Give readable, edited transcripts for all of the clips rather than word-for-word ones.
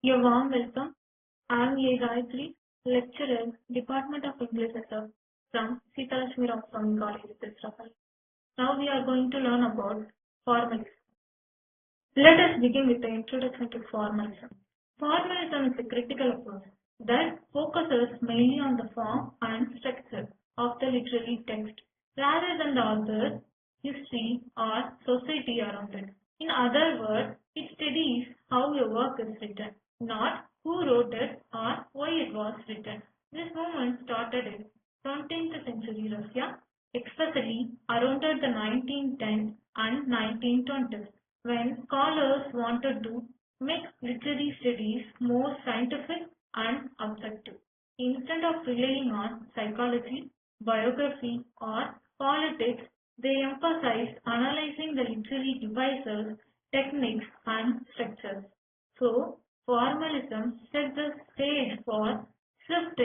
A warm welcome. I am Ms.A.Gayathree, lecturer, Department of English SF from Seetalakshmi Swami College, Hyderabad. Now we are going to learn about formalism. Let us begin with the introduction to formalism. Formalism is a critical approach that focuses mainly on the form and structure of the literary text rather than the author, history, or society around it. In other words, it studies how a work is written, not who wrote it or why it was written. This movement started in 20th century Russia, especially around the 1910s and 1920s when scholars wanted to make literary studies more scientific and objective. Instead of relying on psychology, biography, or politics, they emphasized analyzing the literary devices, techniques, and structures. So, formalism set the stage for swift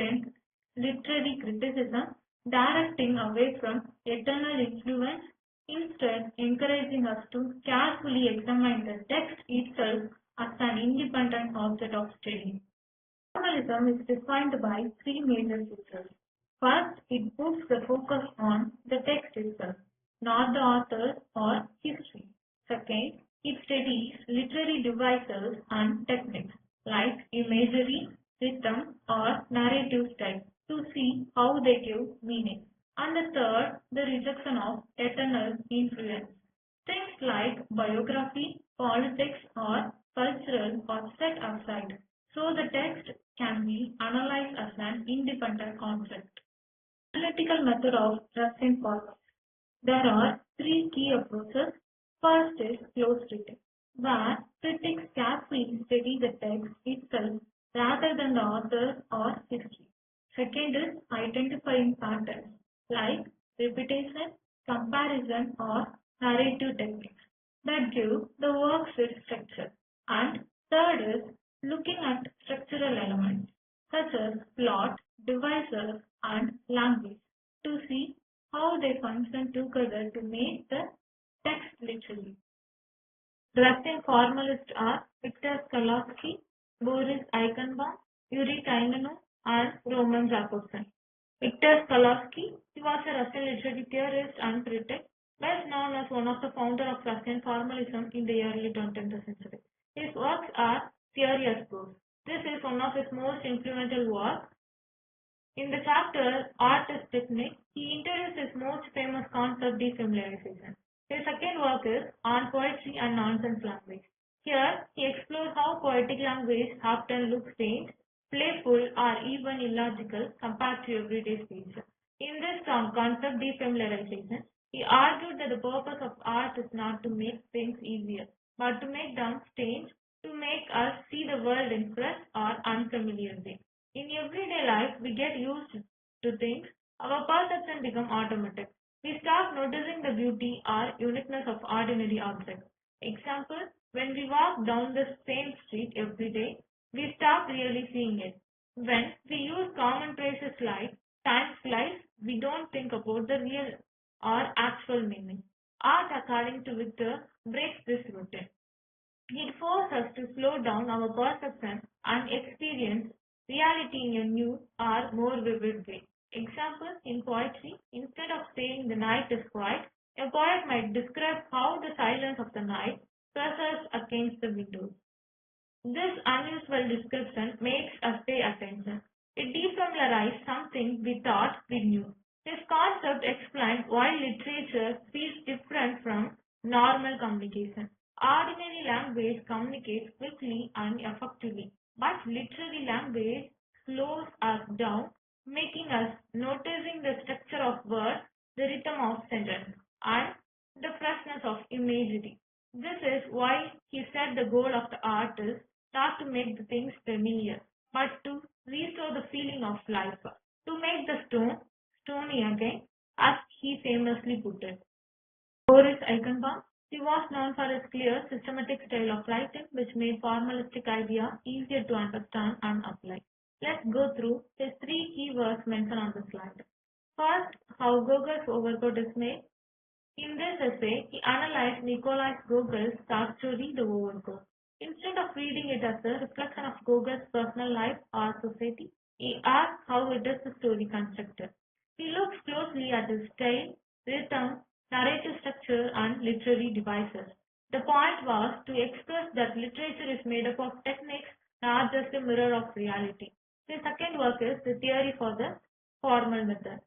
literary criticism, directing away from eternal influence, instead encouraging us to carefully examine the text itself as an independent object of study. Formalism is defined by three major features. First, it puts the focus on the text itself, not the author or history. Second, it studies literary devices and techniques like imagery, rhythm, or narrative style to see how they give meaning. And the third, the rejection of eternal influence. Things like biography, politics, or cultural are set aside, so the text can be analyzed as an independent concept. Analytical method of Russian formalism. There are three key approaches. First is close reading, where critics carefully study the text itself rather than the author or history. Second is identifying patterns like repetition, comparison, or narrative techniques that give the works its structure. And third is looking at structural elements such as plot, devices, and language to see how they function together to make the text literary. Russian formalists are Victor Skalovsky, Boris Eichenbaum, Yuri Tainanov, and Roman Jakobson. Victor Skalovsky, he was a Russian literary theorist and critic, best known as one of the founders of Russian formalism in the early 20th century. His works are Theory as Proof. This is one of his most influential works. In the chapter Art as Technique, he introduced his most famous concept, defamiliarization. His second work is On Poetry and Nonsense Language. Here, he explores how poetic language often looks strange, playful, or even illogical compared to everyday speech. In this concept, defamiliarization, he argued that the purpose of art is not to make things easier, but to make them strange, to make us see the world in fresh or unfamiliar way. In everyday life, we get used to things, our perception becomes automatic. We start noticing the beauty or uniqueness of ordinary objects. Example, when we walk down the same street every day, we stop really seeing it. When we use common phrases like time flies, we don't think about the real or actual meaning. Art, according to Victor, breaks this routine. It forces us to slow down our perception and experience reality in a new or more vivid way. Example, in poetry, instead of saying the night is quiet, a poet might describe how the silence of the night presses against the windows. This unusual description makes us pay attention. It defamiliarizes something we thought we knew. This concept explains why literature feels different from normal communication. Ordinary language communicates quickly and effectively, but literary language slows us down, making us noticing the structure of words, the rhythm of sentence, and the freshness of imagery. This is why he said the goal of the art is not to make the things familiar, but to restore the feeling of life, to make the stone stony again, as he famously put it. Boris Eichenbaum, he was known for his clear, systematic style of writing, which made formalistic ideas easier to understand and apply. Let's go through his three key works mentioned on the slide. First, how Gogol's overcoat is made. In this essay, he analyzed Nikolai Gogol's short story, The Overcoat. Instead of reading it as a reflection of Goga's personal life or society, he asks how it is the story constructed. He looks closely at his style, rhythm, narrative structure, and literary devices. The point was to express that literature is made up of techniques, not just a mirror of reality. The second work is The Theory for the Formal Method.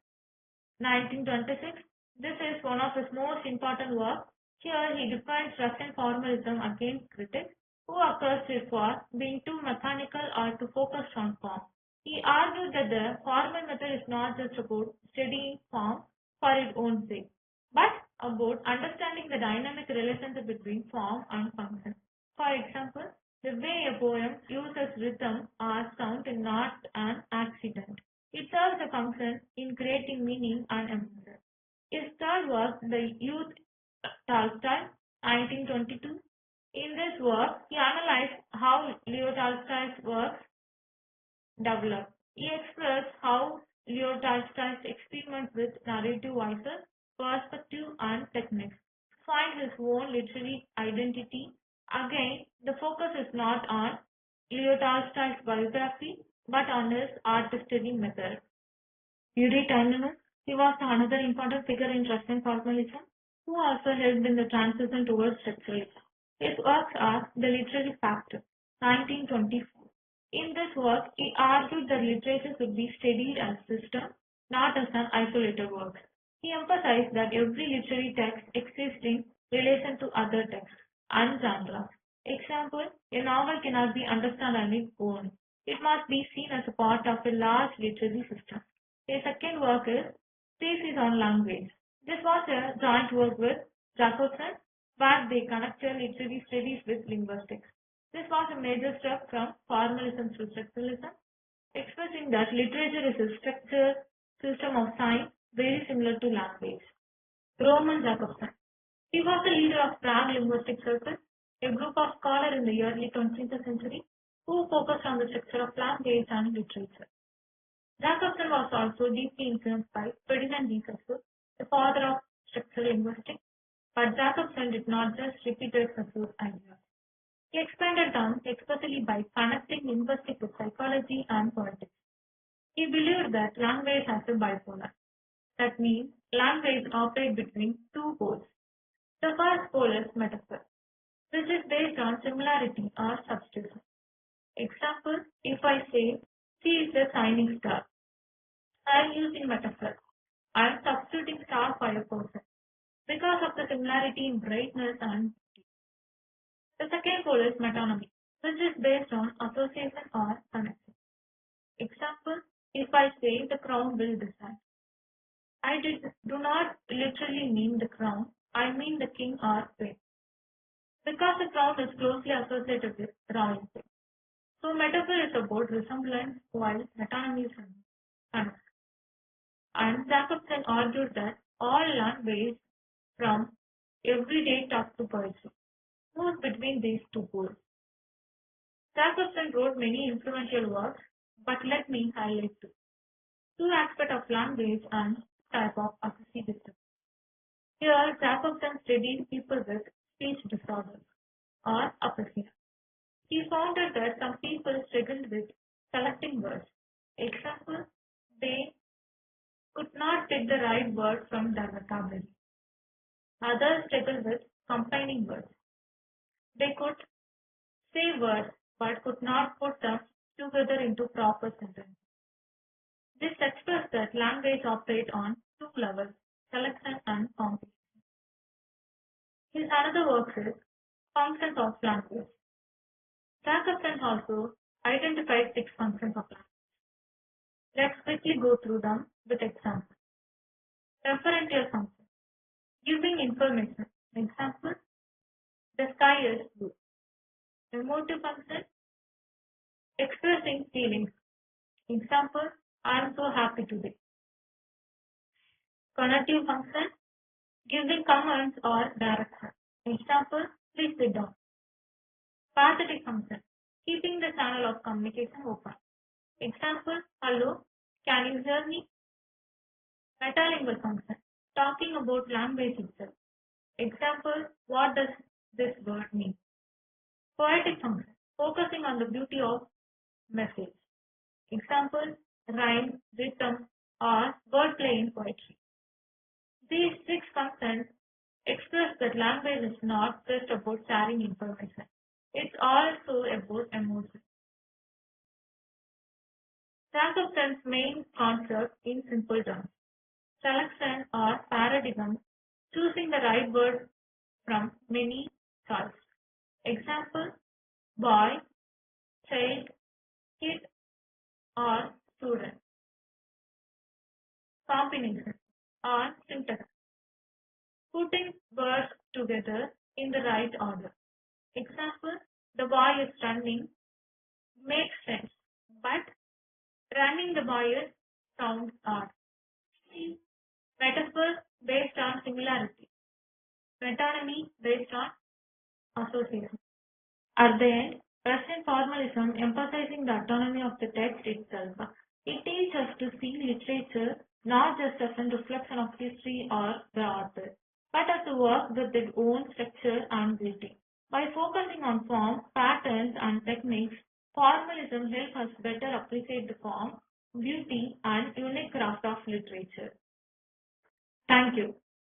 1926. This is one of his most important works. Here he defines Russian formalism against critics who accused it for being too mechanical or too focused on form. He argued that the formal method is not just about studying form for its own sake, but about understanding the dynamic relationship between form and function. For example, the way a poem uses rhythm or sound is not an accident. It serves a function in creating meaning and emotion. His third work, The Youth Tolstoy, 1922. In this work, he analyzed how Leo Tolstoy's works developed. He expressed how Leo Tolstoy's experiments with narrative voices, perspective, and techniques to find his own literary identity. Again, the focus is not on Leo Tolstoy's biography, but on his artistry method. Yuri Ternov, he was another important figure in Russian formalism, who also helped in the transition towards structuralism. His works are The Literary Factor, 1924. In this work, he argued that literature should be studied as a system, not as an isolated work. He emphasized that every literary text exists in relation to other texts and genres. Example, a novel cannot be understood on its own. It must be seen as a part of a large literary system. A second work is Thesis on Language. This was a joint work with Jacobson, where they connected literary studies with linguistics. This was a major step from formalism to structuralism, expressing that literature is a structured system of signs very similar to language. Roman Jacobson. He was the leader of Prague Linguistic Circle, a group of scholars in the early 20th century who focused on the structure of language and literature. Jacobson was also deeply influenced by Ferdinand de Saussure, the father of structural linguistics, but Jacobson did not just repeat Saussure's ideas. He expanded them, especially by connecting linguistics with psychology and politics. He believed that language has a bipolar. That means language operates between two poles. The first pole is metaphor, which is based on similarity or substitution. Example, if I say, she is a shining star, I am using metaphor. I am substituting star for a person because of the similarity in brightness and beauty. The second pole is metonymy, which is based on association or connection. Example, if I say the crown will decide, do not literally mean the crown, I mean the king or queen, because the crown is closely associated with royalty. So metaphor is about resemblance while metonymy is connection. And Jacobson argued that all language, from everyday talk to poetry, moves between these two poles. Jacobson wrote many influential works, but let me highlight two aspects of language and type of associative. Here, Jacobson studied people with speech disorders or aphasia. He found that some people struggled with selecting words. Example, they could not pick the right word from their vocabulary. Others struggled with combining words. They could say words but could not put them together into proper sentences. This expressed that language operates on two levels, selection and combination. His another work is Functions of Language. Jacobson also identified 6 functions of language. Let's quickly go through them with examples. Referential function, giving information. Example, the sky is blue. Emotive function, expressing feelings. Example, I am so happy today. Cognitive function, giving commands or direction. Example, please sit down. Pathetic function, keeping the channel of communication open. Example, hello, can you hear me? Metalingual function, talking about language itself. Example, what does this word mean? Poetic function, focusing on the beauty of message. Example, rhyme, rhythm, or wordplay in poetry. These six functions express that language is not just about sharing information. It's also about emotion. Transcription's main concept in simple terms. Selection or paradigm, choosing the right word from many choices. Example, boy, child, kid, or student. Combination or syntax, putting words together in the right order. Example, the boy is running makes sense, but running the boy is sounds odd. C. Metaphor based on similarity. Metonymy based on association. At the end, Russian formalism emphasizing the autonomy of the text itself. It teaches us to see literature not just as a reflection of history or the author, but as a work with its own structure and beauty. By focusing on form, patterns, and techniques, formalism helps us better appreciate the form, beauty, and unique craft of literature. Thank you.